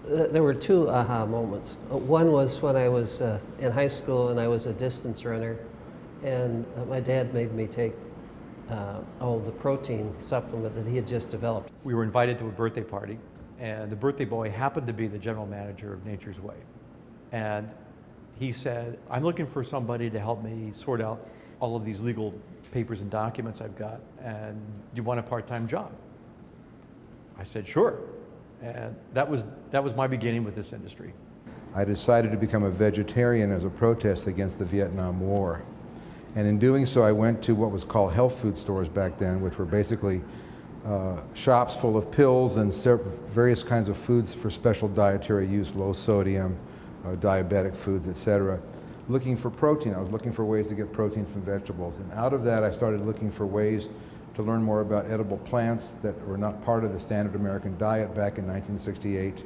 There were two aha moments. One was when I was in high school and I was a distance runner, and my dad made me take the protein supplement that he had just developed. We were invited to a birthday party, and the birthday boy happened to be the general manager of Nature's Way. And he said, I'm looking for somebody to help me sort out all of these legal papers and documents I've got, and do you want a part-time job? I said, sure. And that was my beginning with this industry. I decided to become a vegetarian as a protest against the Vietnam War. And in doing so, I went to what was called health food stores back then, which were basically shops full of pills and various kinds of foods for special dietary use, low sodium, diabetic foods, etc. Looking for protein. I was looking for ways to get protein from vegetables. And out of that, I started looking for ways to learn more about edible plants that were not part of the standard American diet back in 1968.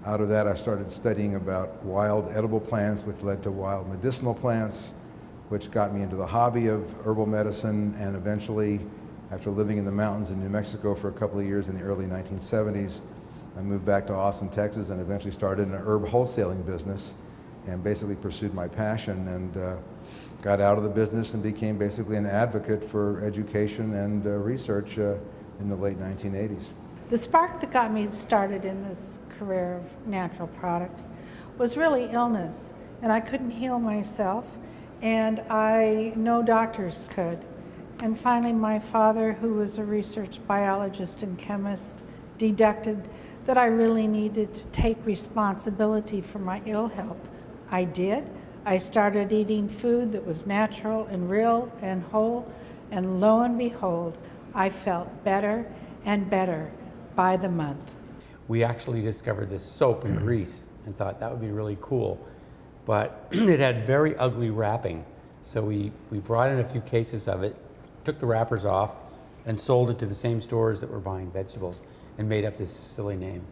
Out of that, I started studying about wild edible plants, which led to wild medicinal plants, which got me into the hobby of herbal medicine, and eventually, after living in the mountains in New Mexico for a couple of years in the early 1970s, I moved back to Austin, Texas, and eventually started an herb wholesaling business and basically pursued my passion and got out of the business and became basically an advocate for education and research in the late 1980s. The spark that got me started in this career of natural products was really illness, and I couldn't heal myself, and no doctors could. And finally, my father, who was a research biologist and chemist, deducted that I really needed to take responsibility for my ill health. I did. I started eating food that was natural and real and whole, and lo and behold, I felt better and better by the month. We actually discovered this soap and grease and thought that would be really cool, but it had very ugly wrapping. So we brought in a few cases of it, took the wrappers off, and sold it to the same stores that were buying vegetables and made up this silly name.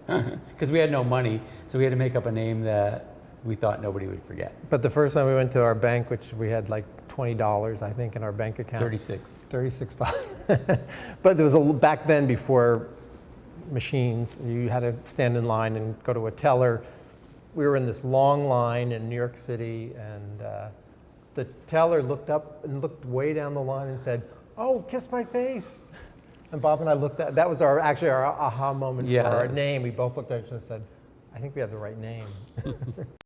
Because we had no money, so we had to make up a name that we thought nobody would forget. But the first time we went to our bank, which we had like $20, I think, in our bank account. 36. $36. But there was back then, before machines, you had to stand in line and go to a teller. We were in this long line in New York City, and the teller looked up and looked way down the line and said, "Oh, kiss my face." And Bob and I looked at, that was actually our aha moment for our name. We both looked at each other and said, I think we have the right name.